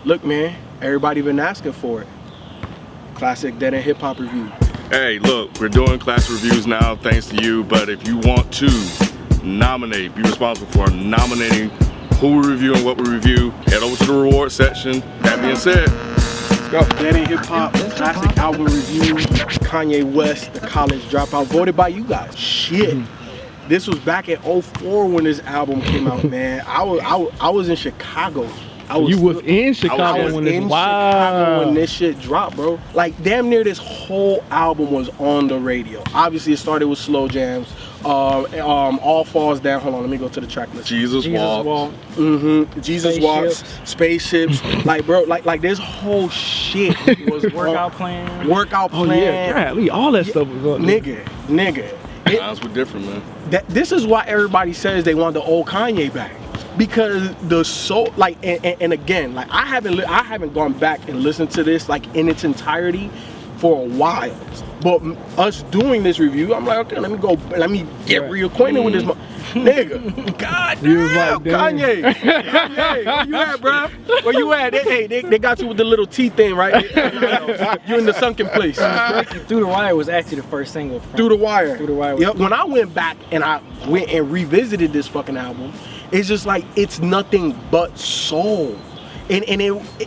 Look, man, everybody been asking for it. Classic Dead End Hip Hop review. Hey, look, we're doing class reviews now, thanks to you. But if you want to nominate, be responsible for nominating who we review and what we review, head over to the reward section. That being said, let's go. Dead End Hip Hop classic album review. Kanye West, The College Dropout, voted by you guys. Shit. This was back in 04 when this album came out, man. I was in Chicago. You was in Chicago when this, Chicago when this shit dropped, bro. Like damn near this whole album was on the radio. Obviously it started with slow jams. All Falls Down. Hold on, let me go to the track list. Jesus Walk. Jesus Walks, Spaceships. Like bro, like this whole shit was Workout Plan. Workout Plan. Oh yeah, all that stuff was on there. Nigga. Times were different, man. This is why everybody says they want the old Kanye back. Because the soul, like, and again, like I haven't gone back and listened to this like in its entirety for a while. But us doing this review, I'm like, okay, let me get reacquainted with this nigga. God damn, Kanye, where you at, bro? Where you at? They got you with the little T thing, right? You in the sunken place. Through the Wire was actually the first single. Through the Wire. Through the Wire. Yep. When I went back and I went and revisited this fucking album, it's just like it's nothing but soul. And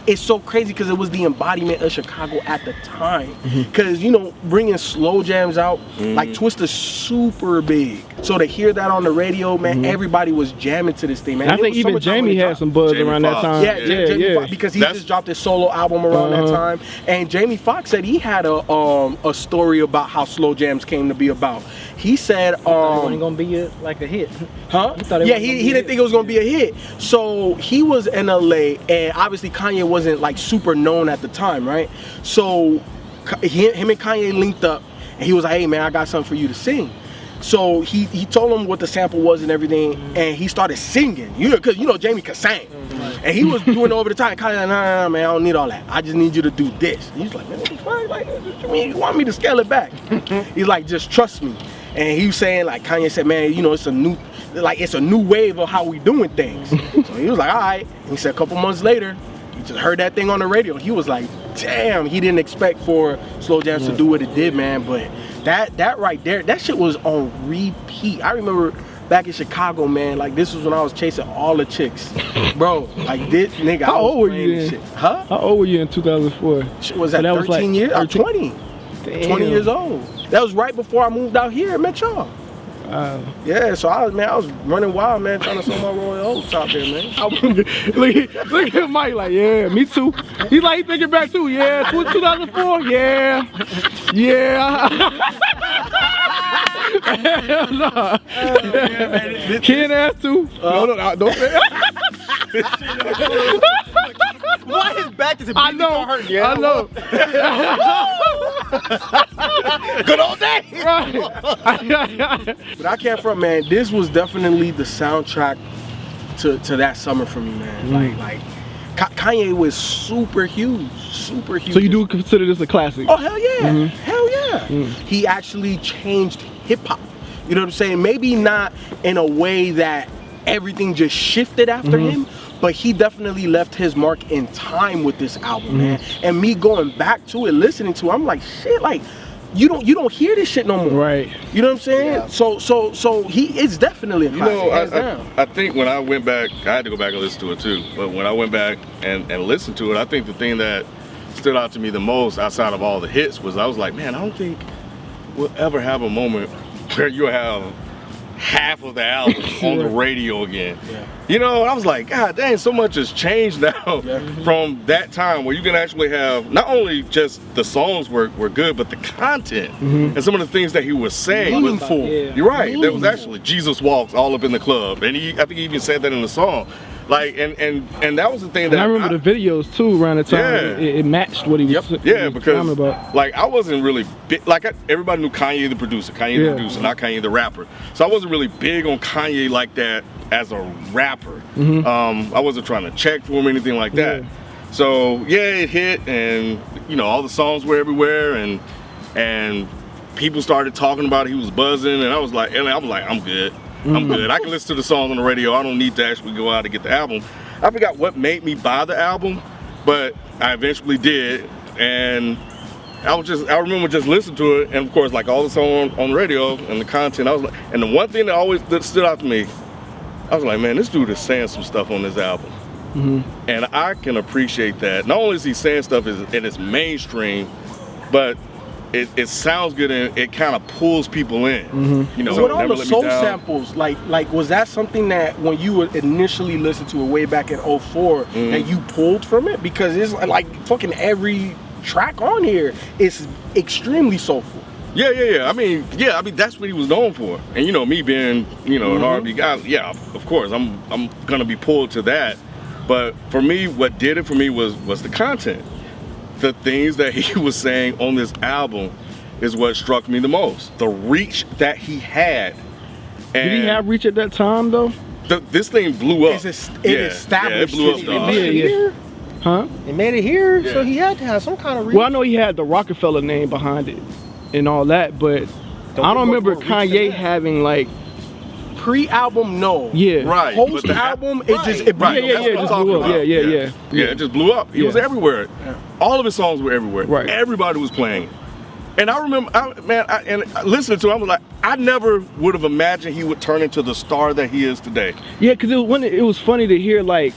it's so crazy because it was the embodiment of Chicago at the time. Because, you know, bringing slow jams out, like Twista's super big. So to hear that on the radio, man, everybody was jamming to this thing, man. I think even Jamie had some buzz around that time. Yeah, Jamie Foxx, because he just dropped his solo album around that time. And Jamie Foxx said he had a story about how slow jams came to be about. He said, it wasn't gonna be like a hit. Huh? He didn't think it was gonna be a hit. So he was in LA, and obviously Kanye wasn't like super known at the time, right? So him and Kanye linked up, and he was like, hey man, I got something for you to sing. So he told him what the sample was and everything, and he started singing. You know, because you know Jamie could sing, and he was doing it over the time. Kanye like, nah, man, I don't need all that. I just need you to do this. And he's like, man, what the fuck? Like, what you mean? You want me to scale it back? He's like, just trust me. And he was saying, like, Kanye said, man, you know, it's a new wave of how we doing things. So he was like, all right. And he said a couple months later, he just heard that thing on the radio. He was like, damn, he didn't expect for slow jams to do what it did, man. But that right there, that shit was on repeat. I remember back in Chicago, man, like this was when I was chasing all the chicks. Bro, like this nigga, How old were you in? Shit. Huh? How old were you in 2004? Was that 13 years? I was 20. Damn. 20 years old. That was right before I moved out here and met y'all. Yeah, so I was running wild, man, trying to sell my Royal Oaks out there, man. look at Mike like, yeah, me too. He's like, he thinking back too, yeah, 2004, yeah. Hell no. Ken ass too. No, don't say Why his back is I know. Good old day. Right. But I can't front, man. This was definitely the soundtrack to that summer for me, man. Like Kanye was super huge. So you do consider this a classic? Oh hell yeah, hell yeah. He actually changed hip hop. You know what I'm saying? Maybe not in a way that everything just shifted after him, but he definitely left his mark in time with this album, man. And me going back to it, listening to it, I'm like, shit, like you don't hear this shit no more. Right. You know what I'm saying? Yeah. So he is definitely a classic. You know, I think when I went back, I had to go back and listen to it too. But when I went back and listened to it, I think the thing that stood out to me the most outside of all the hits was I was like, man, I don't think we'll ever have a moment where you have half of the album on the radio again. You know, I was like, God dang, so much has changed now from that time where you can actually have not only just the songs were good, but the content and some of the things that he was saying. Meaningful. You're right. There was actually Jesus Walks all up in the club, and I think he even said that in the song. Like and that was the thing that I remember the videos too around the time. It matched what he was because talking about. Like I wasn't really big, like everybody knew Kanye the producer, not Kanye the rapper. So I wasn't really big on Kanye like that as a rapper. I wasn't trying to check for him or anything like that. So yeah, it hit, and you know all the songs were everywhere, and people started talking about it. He was buzzing, and I was like, I'm good. I'm good. I can listen to the songs on the radio. I don't need to actually go out and get the album. I forgot what made me buy the album, but I eventually did, and I remember just listening to it, and of course, like all the songs on the radio and the content, I was like, and the one thing that stood out to me, I was like, man, this dude is saying some stuff on this album. And I can appreciate that. Not only is he saying stuff and it's mainstream, but it sounds good and it kind of pulls people in. You know, So with all Never the Let Me soul Down. samples, like was that something that when you would initially listen to it way back in 04 that you pulled from it? Because it's like fucking every track on here is extremely soulful. Yeah. I mean, that's what he was known for. And you know, me being, you know, an R&B guy, yeah, of course, I'm gonna be pulled to that. But for me, what did it for me was the content. The things that he was saying on this album is what struck me the most. The reach that he had. And Did he have reach at that time though? This thing blew up. It established it blew up, his dog. Yeah. Huh? It made it here, Yeah. so he had to have some kind of reason. Well, I know he had the Rockefeller name behind it and all that, but I don't remember Kanye having like. Pre-album, no. Yeah. Right. but the- Post-album, it just Yeah, blew up. it just blew up. Yeah. Yeah, it just blew up. He was Yeah. everywhere. All of his songs were everywhere. Right. Everybody was playing it. And I remember, and listening to him, I was like, I never would have imagined he would turn into the star that he is today. Yeah, because it was funny to hear like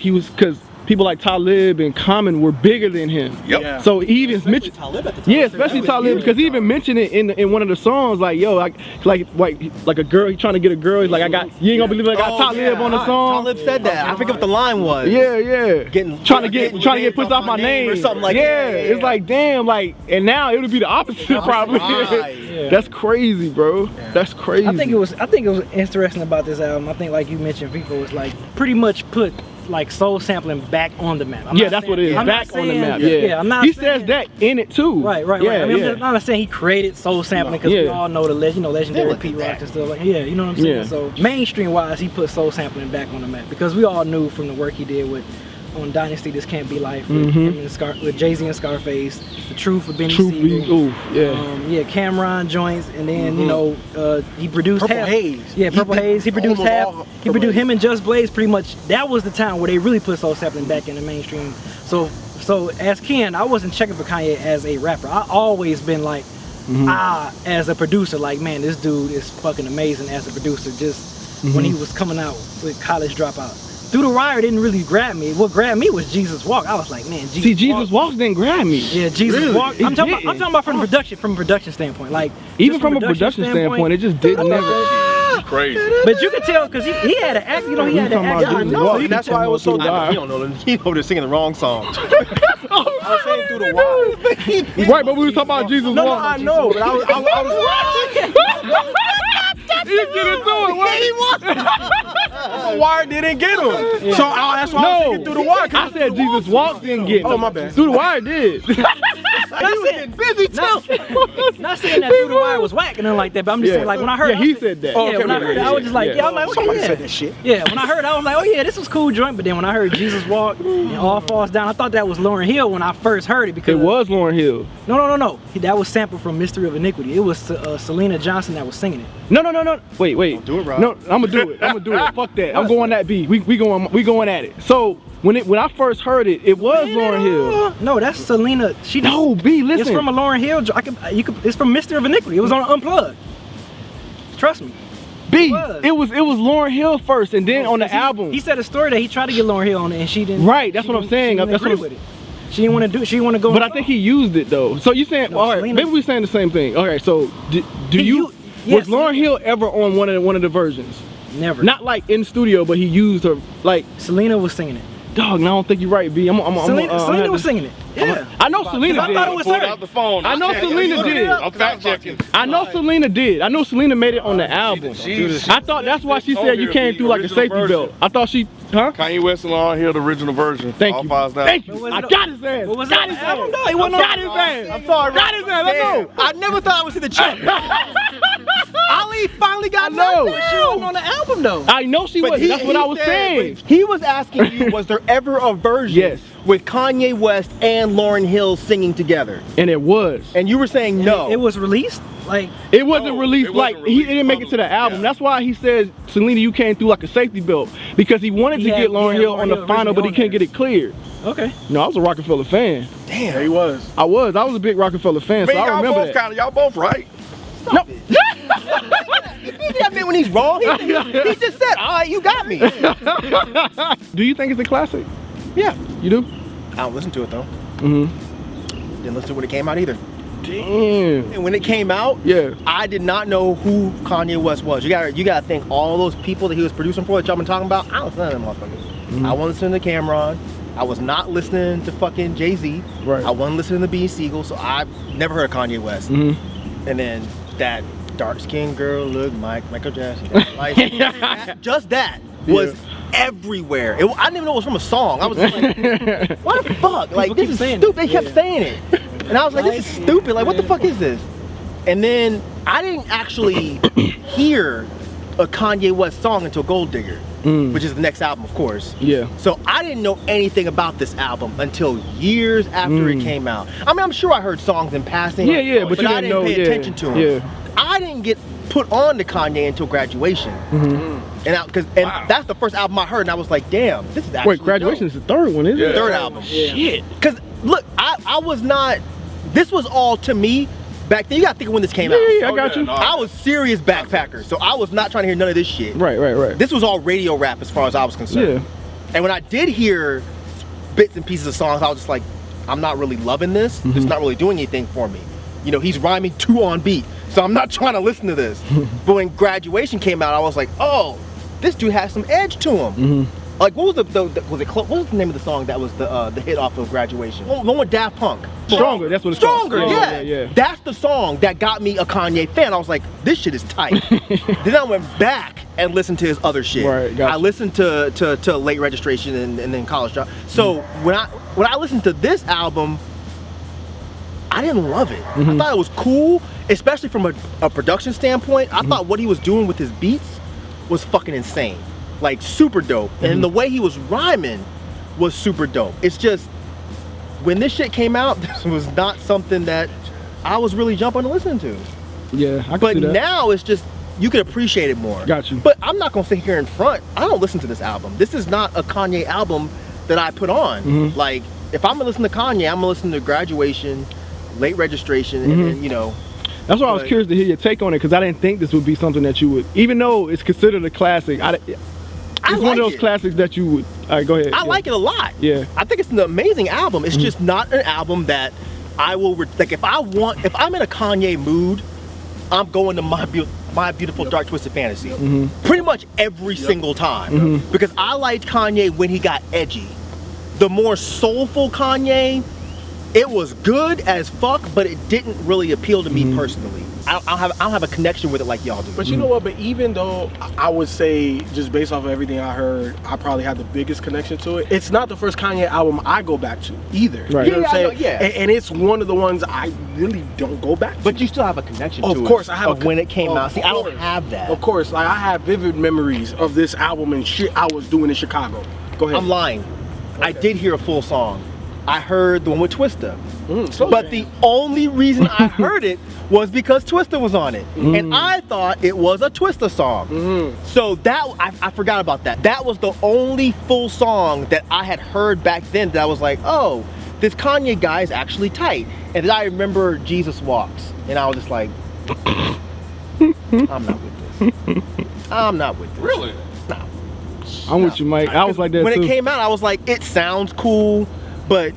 he was, because people like Talib and Common were bigger than him. Yep. Yeah. So he even mentioned, Talib at the time. yeah, especially Talib, because he even mentioned it in one of the songs, like, yo, like a girl, he trying to get a girl, he's like, you ain't gonna believe it, I got Talib on the song. Talib said that. I forget what the line was. Yeah. Trying to get pissed off my name or something like yeah, that. it's like, damn, like, and now it would be the opposite probably. Right. That's crazy, bro. That's crazy. I think it was interesting about this album. I think, like you mentioned, people was like pretty much put like soul sampling back on the map. That's what it is. I'm not Back on the saying- map. Yeah, I'm not He saying- says that in it too. Right. Yeah, I mean, yeah. I'm not saying he created soul sampling because we Yeah. all know the legendary look Pete at Rock that. and stuff like you know what I'm saying. Yeah. So mainstream wise, he put soul sampling back on the map because we all knew from the work he did on Dynasty, This Can't Be Life with him and with Jay-Z and Scarface, The Truth with Benny Siegel. Cameron joints, and then you know he produced Purple half. Haze. Yeah, Purple Haze. He produced almost half. all He Purple produced Haze. him and Just Blaze. Pretty much that was the time where they really put soul sampling back in the mainstream. So as Ken, I wasn't checking for Kanye as a rapper. I always been like, as a producer, like, man, this dude is fucking amazing as a producer. Just when he was coming out with College Dropout. Through the Wire didn't really grab me. What grabbed me was Jesus Walk. I was like, man, Jesus Walk didn't grab me. Yeah, Jesus Really? Walk. I'm talking about from a production standpoint. Like Even just from a production standpoint, it just didn't never. Crazy. But you could tell because he had an act. You know, he had an act. talking about Jesus Walk. That's why it was so I don't know. He over there singing the wrong song. I was saying Through the Wire. Right, but we was talking about Jesus No, Walk. I know, but I was You get into it. The Wire didn't get him. So that's why I was thinking Through the Wire. I said Jesus Walk didn't get me. Oh, my bad. Through the Wire did. Busy too. Not saying that Through the Wire was whack and nothing like that, but I'm just saying like when I heard. Yeah, he said that. Oh, Yeah, okay, when I heard it, I was just like, yeah, I'm like, okay, Somebody yeah. said that shit. Yeah, when I heard it, I was like, oh yeah, this was cool joint. But then when I heard Jesus Walk and All Falls Down, I thought that was Lauryn Hill when I first heard it because It was Lauryn Hill. No. That was sampled from Mystery of Iniquity. It was Selena Johnson that was singing it. No. Wait. do it, Rob. No, I'm gonna do it. Fuck that. I'm going that beat. We going at it. So when I first heard it, it was Lauryn Hill. No, that's Selena. No, B, listen. It's from a Lauryn Hill. It's from Mystery of Iniquity. It was on Unplugged. Trust me. B, was. it was Lauryn Hill first, and then on the album. He said a story that he tried to get Lauryn Hill on it, and she didn't. Right, that's she what I'm didn't- saying. She didn't That's what agree I'm- with it. She didn't want to do it. She didn't want to go. But I think he used it though. So you saying, No, all right? Selena- Maybe we saying the same thing. All right. So do you? yes, Was Lauryn Hill ever on one of the versions? Never. Not like in studio, but he used her like. Selena was singing it. Dog, no, I don't think you're right, B. Selena was singing it. Yeah. I know Selena I did. thought it was Pulled her. out the phone. I know Selena did. I'm fact checking. I know Selena did. I know Selena made it on the album. I thought that's why she said you came through like a safety belt. I thought she, huh? Kanye West and Lauryn Hill, the original version. Thank All you. Falls Down. Thank you. was I it- got his ass. What was Got that? his I don't ass. know. He wasn't on Got it. his ass. I'm sorry. Got his ass. Let's go. I never thought I would see the check. Ali finally got know. nothing. She wasn't on the album though. I know she was. That's what I was saying. He was asking you, was there ever a version Yes. with Kanye West and Lauryn Hill singing together? And it was. And you were saying no. It was released like. It wasn't No, released it wasn't like released he didn't make it to the publicly, album. yeah. That's why he said, Selena, you came through like a safety belt because he wanted He to had- get he Lauryn had Hill Lauryn on the Hill final, but he originally couldn't get it cleared. Okay. No, I was a Rockefeller fan. Damn, he was. I was a big Rockefeller fan, so I y'all remember both that. kind of, y'all both right. You think I meant when he's wrong? He just said, all right, you got me. Do you think it's a classic? Yeah. You do? I don't listen to it though. Mm-hmm. Didn't listen to it when it came out either. Damn. And when it came out, Yeah. I did not know who Kanye West was. You gotta think all those people that he was producing for that y'all been talking about. I don't listen to them motherfuckers. I wasn't listening to Cameron. I was not listening to fucking Jay-Z. Right. I wasn't listening to Beanie Siegel, so I never heard of Kanye West. And then that dark-skinned girl looked like Michael Jackson. Like, just that was everywhere. I didn't even know it was from a song. I was just like, what the fuck? Like, this is stupid. They kept saying it. And I was like, this is stupid. Like, what the fuck is this? And then I didn't actually hear a Kanye West song until Gold Digger, which is the next album, of course. Yeah. So I didn't know anything about this album until years after it came out. I mean, I'm sure I heard songs in passing. Yeah, but you I didn't know. pay attention to them. Yeah. I didn't get put on to Kanye until Graduation. And that's the first album I heard, and I was like, damn, this is actually Wait, Graduation is the third one, isn't it? third album. Shit. Because look, I was not. This was all to me back then. You gotta think of when this came out. Yeah, I got you. no. I was serious backpacker, so I was not trying to hear none of this shit. Right. This was all radio rap as far as I was concerned. Yeah. And when I did hear bits and pieces of songs, I was just like, I'm not really loving this. It's not really doing anything for me. You know, he's rhyming 2 on beat, so I'm not trying to listen to this. But when Graduation came out, I was like, oh, this dude has some edge to him. Like, what was what was the name of the song that was the hit off of Graduation? One with Daft Punk. Stronger, that's what it's called. Stronger, yeah. That's the song that got me a Kanye fan. I was like, this shit is tight. Then I went back and listened to his other shit. Right, gotcha. I listened to Late Registration and then College Drop. So when I listened to this album, I didn't love it. I thought it was cool, especially from a production standpoint. I thought what he was doing with his beats was fucking insane. Like, super dope. And the way he was rhyming was super dope. It's just, when this shit came out, this was not something that I was really jumping to listen to. Yeah, I can But see that. now it's just, you can appreciate it more. Got you. But I'm not gonna sit here in front. I don't listen to this album. This is not a Kanye album that I put on. Like, if I'm gonna listen to Kanye, I'm gonna listen to Graduation, Late Registration, and then, you know. That's why I was curious to hear your take on it, because I didn't think this would be something that you would, even though it's considered a classic, it's one of those classics that you would. All right, go ahead. I like it a lot. Yeah. I think it's an amazing album. It's just not an album that I will like. If I'm in a Kanye mood, I'm going to My Beautiful Dark Twisted Fantasy. Pretty much every single time. Because I liked Kanye when he got edgy. The more soulful Kanye, it was good as fuck, but it didn't really appeal to me personally. I don't have a connection with it like y'all do. But you know what? But even though I would say, just based off of everything I heard, I probably had the biggest connection to it. It's not the first Kanye album I go back to either. Right. You know what I'm saying? I know, yeah. And it's one of the ones I really don't go back to. But you still have a connection to it. Of course, I have. Of when it came out. See, I don't course. have that. Of course, like I have vivid memories of this album and shit I was doing in Chicago. Go ahead. I'm lying. I did hear a full song. I heard the one with Twista. But the only reason I heard it was because Twista was on it. And I thought it was a Twista song. So that, I forgot about that. That was the only full song that I had heard back then that I was like, oh, this Kanye guy is actually tight. And then I remember Jesus Walks. And I was just like, I'm not with this. I'm not with this. Really? No. I'm with you, Mike. I was like that when too. it came out, I was like, it sounds cool, but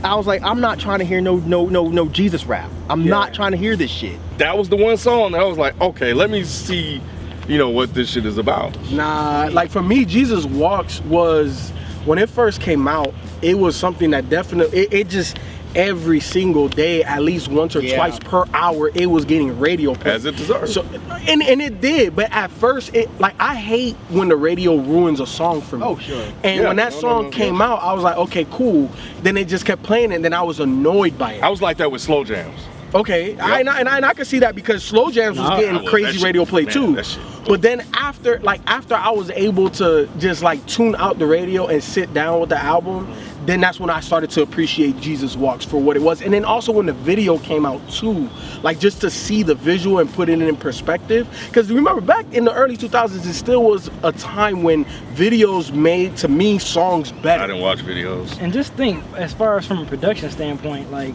I was like, I'm not trying to hear no Jesus rap. I'm not trying to hear this shit. That was the one song that I was like, okay, let me see, you know, what this shit is about. Nah, like for me, Jesus Walks was, when it first came out, it was something that definitely, it just, every single day, at least once or twice per hour, it was getting radio play. As it deserves. So, and it did, but at first, I hate when the radio ruins a song for me. Oh, sure. And when that song came out, I was like, okay, cool. Then it just kept playing, and then I was annoyed by it. I was like that with slow jams. Okay, and I can see that because slow jams was getting crazy radio play too. But then after I was able to just like tune out the radio and sit down with the album, then that's when I started to appreciate Jesus Walks for what it was. And then also when the video came out too, like just to see the visual and put it in perspective. Because remember, back in the early 2000s, it still was a time when videos made, to me, songs better. I didn't watch videos. And just think, as far as from a production standpoint, like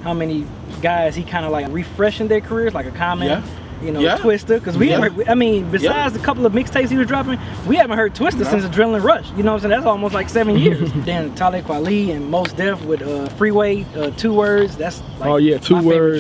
how many guys he kind of like refreshing their careers, like a Common, you know, Twista, because we haven't, I mean, besides the couple of mixtapes he was dropping, we haven't heard Twista since Adrenaline Rush. You know what I'm saying? That's almost like 7 years. Then Talib Kweli and Mos Def with Freeway, 2 Words. That's like 2 Words.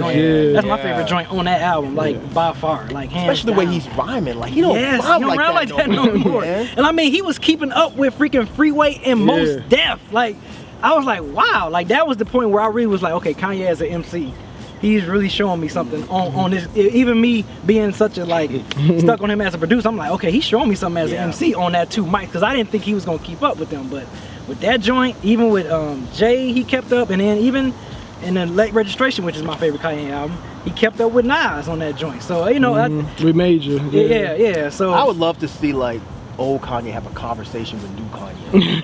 That's my favorite joint on that album, like by far, like hands Especially the way he's rhyming, like he don't rhyme like that no more. And I mean, he was keeping up with freaking Freeway and Mos Def. Like, I was like, wow, like that was the point where I really was like, okay, Kanye as an MC. He's really showing me something on this. Even me being such a like stuck on him as a producer, I'm like, okay, he's showing me something as an MC on that 2 mics, because I didn't think he was gonna keep up with them. But with that joint, even with Jay, he kept up, and then even in the Late Registration, which is my favorite Kanye album, he kept up with Nas on that joint. So you know, we made you. Yeah. So I would love to see like old Kanye have a conversation with new Kanye.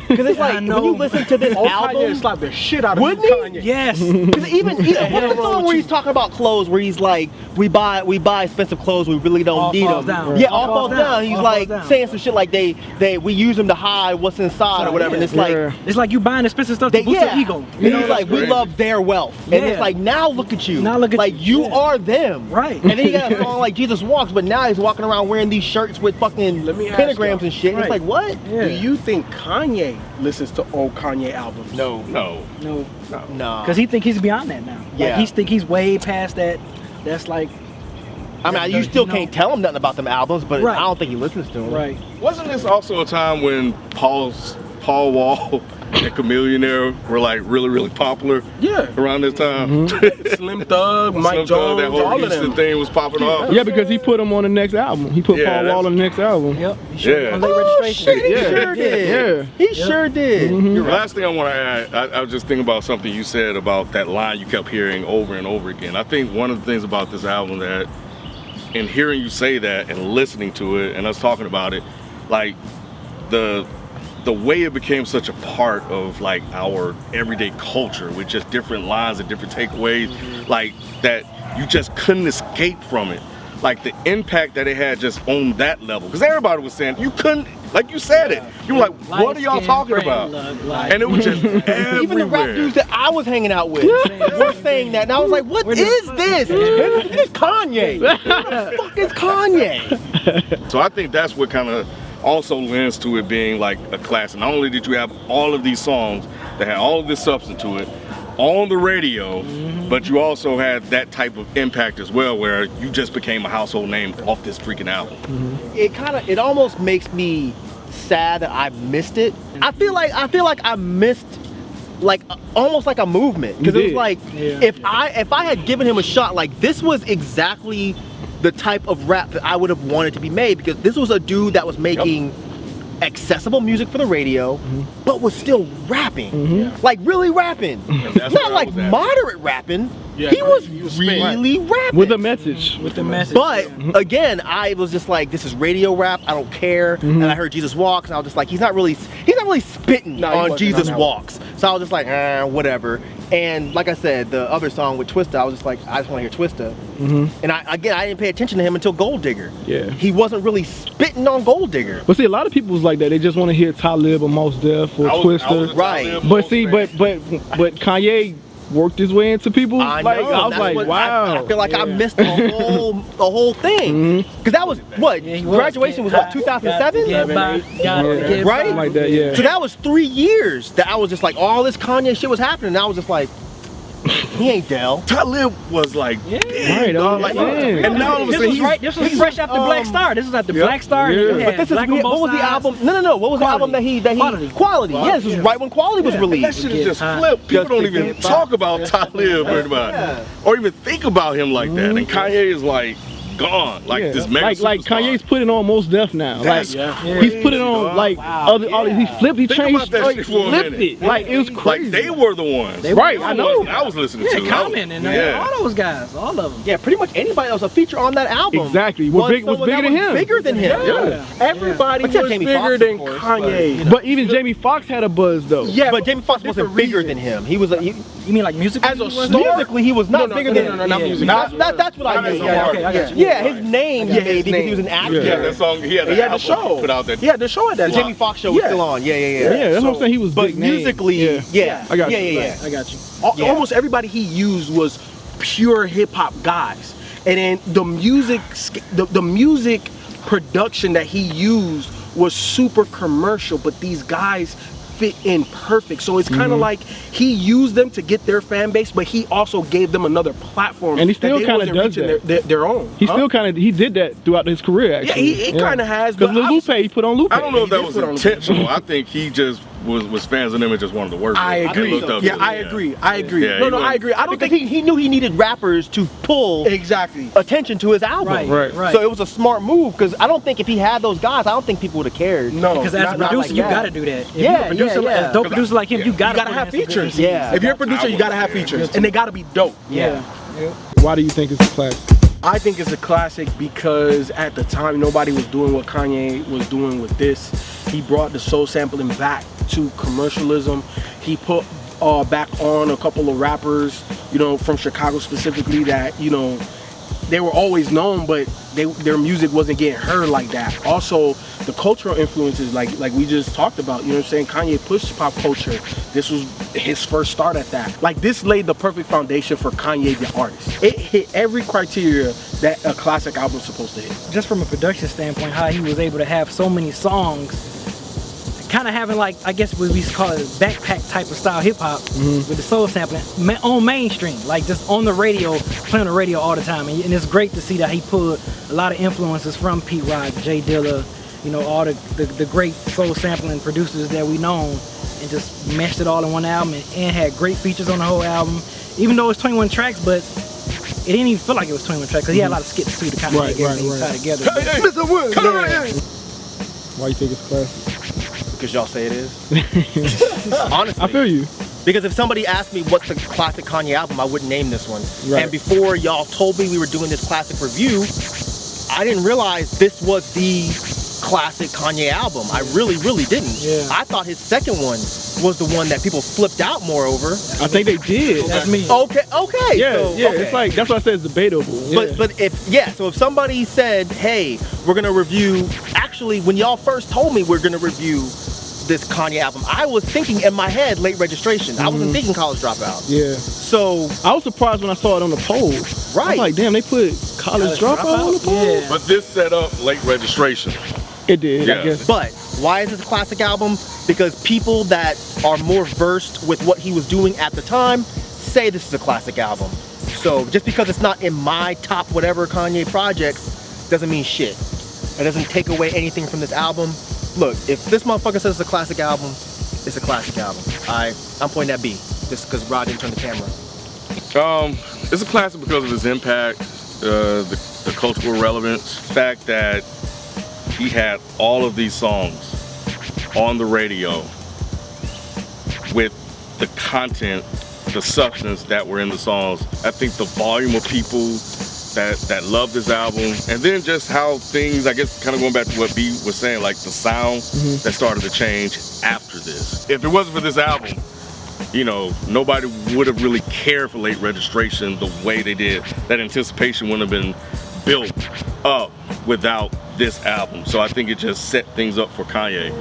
Because it's like, when you listen to this album, Kanye slapped the shit out of wouldn't new he? Kanye. yes. Because even what's the song where he's talking about clothes, where he's like, we buy expensive clothes, we really don't All need falls them. down. Yeah, All all falls down. He's All like falls down. saying some shit like we use them to hide what's inside or whatever. And it's like, It's like you buying expensive stuff to boost your ego. You know, like we love their wealth, and it's like, now look at you. Now look at like you. you are them, Right. And then he got a song like Jesus Walks, but now he's walking around wearing these shirts with fucking Let me ask pentagrams y'all. and shit. And it's like, what? Do you think Kanye listens to old Kanye albums? No. No. Nah. Because he think he's beyond that now. Yeah. Like, he think he's way past that. That's like, I mean, you still can't tell him nothing about them albums, but Right. I don't think he listens to them. right. Wasn't this also a time when Paul Wall and Chameleonaire were like really popular? Yeah. Around this time. Slim Thug, Mike Slim Thug, Jones, that whole all of Houston them. thing was popping off. Yeah, because he put him on the next album. He put Paul Wall on the next album. Yep. He sure Yeah. on Late Oh, Registration. shit, he sure did. Yeah. He sure did. The last thing I want to add, I was just thinking about something you said about that line you kept hearing over and over again. I think one of the things about this album that, in hearing you say that and listening to it and us talking about it, like the way it became such a part of like our everyday culture with just different lines and different takeaways, like that you just couldn't escape from it. Like the impact that it had just on that level, because everybody was saying you couldn't, like you said it, you were like, what are y'all talking about? And it was just everywhere. Even the rap dudes that I was hanging out with were saying that, and I was like, what is this? It's Kanye. Who the fuck is Kanye? So I think that's what kind of also lends to it being like a classic. Not only did you have all of these songs that had all of this substance to it on the radio, but you also had that type of impact as well, where you just became a household name off this freaking album. It almost makes me sad that I missed it. I feel like I missed like almost like a movement, because it was like if I had given him a shot, like this was exactly the type of rap that I would have wanted to be made, because this was a dude that was making accessible music for the radio, but was still rapping, like really rapping. Not like moderate rapping. He was really rapping with a message. With the message. But again, I was just like, this is radio rap. I don't care. And I heard Jesus Walks, and I was just like, he's not really spitting on Jesus Walks. So I was just like, whatever. And like I said, the other song with Twista, I was just like, I just want to hear Twista. And I didn't pay attention to him until Gold Digger. Yeah. He wasn't really spitting on Gold Digger. But see, a lot of people was like that. They just want to hear Talib or Mos Def or Twista. Right. But see, but Kanye worked his way into people. I like, know. I was like, wow. I feel like I missed the whole thing. Because that was what? Graduation was what, 2007? Right? Something like that, yeah. So that was 3 years that I was just like, all this Kanye shit was happening, and I was just like, he ain't Dell. Talib was like, Right, like, and now all of a sudden This was fresh after Black Star. This was after Black Star. But this is what was the album? No. What was the album that he Quality. Yeah, this was right when Quality was that released. shit is just flipped. People don't even talk about Talib or anybody, or even think about him like that. And Kanye is like gone. Like this mega like superstar. Kanye's putting on Most Def now. That's He's putting on like all he flipped, he Think changed, about that like, shit for a flipped minute. it. Like it was crazy. Like they were the ones. I know. I was listening to. Common and all those guys, all of them. Yeah, pretty much anybody else a feature on that album. Exactly. Was bigger than him. Bigger than him. Yeah. Everybody Except was Jamie bigger Foxx, than of course, Kanye. But even Jamie Foxx had a buzz though. Yeah, But Jamie Foxx wasn't bigger than him. He was You mean like musically? As a he was? star? musically he was not bigger than him. not music. That's what I mean. Yeah, okay, I got you. Yeah, his name maybe because he was an actor. Yeah, that song. He had He had the show. Put out that. He had the show at that The time. Jamie Foxx show was still on. Yeah. Yeah, that's what I'm saying. He was But big name. musically, yeah. I got you. Yeah. I got you. Almost everybody he used was pure hip hop guys, and then the music production that he used was super commercial, but these guys fit in perfect. So it's kind of like he used them to get their fan base, but he also gave them another platform. And he still that they kind of wasn't does reaching their own. He still kind of did that throughout his career. Actually, Yeah, he kind of has. Because But Lupe, he put on Lupe. I don't know if He that did was put on- intentional. I think he just was fans of them and just wanted to work with I them. agree. looked up Yeah, to I them, agree. I agree. Yeah, No, he I wasn't- agree. I don't Because think he knew he needed rappers to pull exactly. attention to his album. Right. So it was a smart move because I don't think if he had those guys, I don't think people would have cared. No, Because as a not producer, like you that. got to do that. If Yeah, you're a producer, yeah. a dope producer like him, you You got gotta have features. Yeah. If you're a producer, you gotta have features, and they gotta be dope. Yeah. Why do you think it's a classic? I think it's a classic because at the time nobody was doing what Kanye was doing with this. He brought the soul sampling back to commercialism. He put back on a couple of rappers, from Chicago specifically that, they were always known, but their music wasn't getting heard like that. Also, the cultural influences, like we just talked about, Kanye pushed pop culture. This was his first start at that. Like, this laid the perfect foundation for Kanye the artist. It hit every criteria that a classic album's supposed to hit. Just from a production standpoint, how he was able to have so many songs, kind of having like, I guess what we call it backpack type of style hip hop with the soul sampling on mainstream, like just on the radio, playing on the radio all the time. And it's great to see that he pulled a lot of influences from Pete Rock, Jay Dilla, all the great soul sampling producers that we know, and just meshed it all in one album and had great features on the whole album. Even though it's 21 tracks, but it didn't even feel like it was 21 tracks because he had a lot of skits too to kind of make everything tie together. Why you think it's classic? Because y'all say it is. Honestly. I feel you. Because if somebody asked me what's the classic Kanye album, I wouldn't name this one. Right. And before y'all told me we were doing this classic review, I didn't realize this was the classic Kanye album. I really didn't. Yeah. I thought his second one was the one that people flipped out more over. I think they did. That's me. Okay. Yeah, so, yeah. okay. It's like that's why I said it's debatable. Yeah. But so if somebody said, hey, we're gonna review, actually when y'all first told me we're gonna review this Kanye album, I was thinking in my head Late Registration. I wasn't thinking College Dropout. Yeah. So I was surprised when I saw it on the poll. I was like, damn, they put College Dropout on the poll? Yeah. But this set up Late Registration. It did, I Yeah. guess. But why is this a classic album? Because people that are more versed with what he was doing at the time say this is a classic album. So just because it's not in my top whatever Kanye projects doesn't mean shit. It doesn't take away anything from this album. Look, if this motherfucker says it's a classic album, it's a classic album. I'm pointing at B, just because Rod didn't turn the camera. It's a classic because of its impact, the cultural relevance, the fact that he had all of these songs on the radio with the content, the substance that were in the songs. I think the volume of people that love this album, and then just how things, I guess, kind of going back to what B was saying, like the sound that started to change after this. If it wasn't for this album, nobody would have really cared for Late Registration the way they did. That anticipation wouldn't have been built up without this album. So I think it just set things up for Kanye.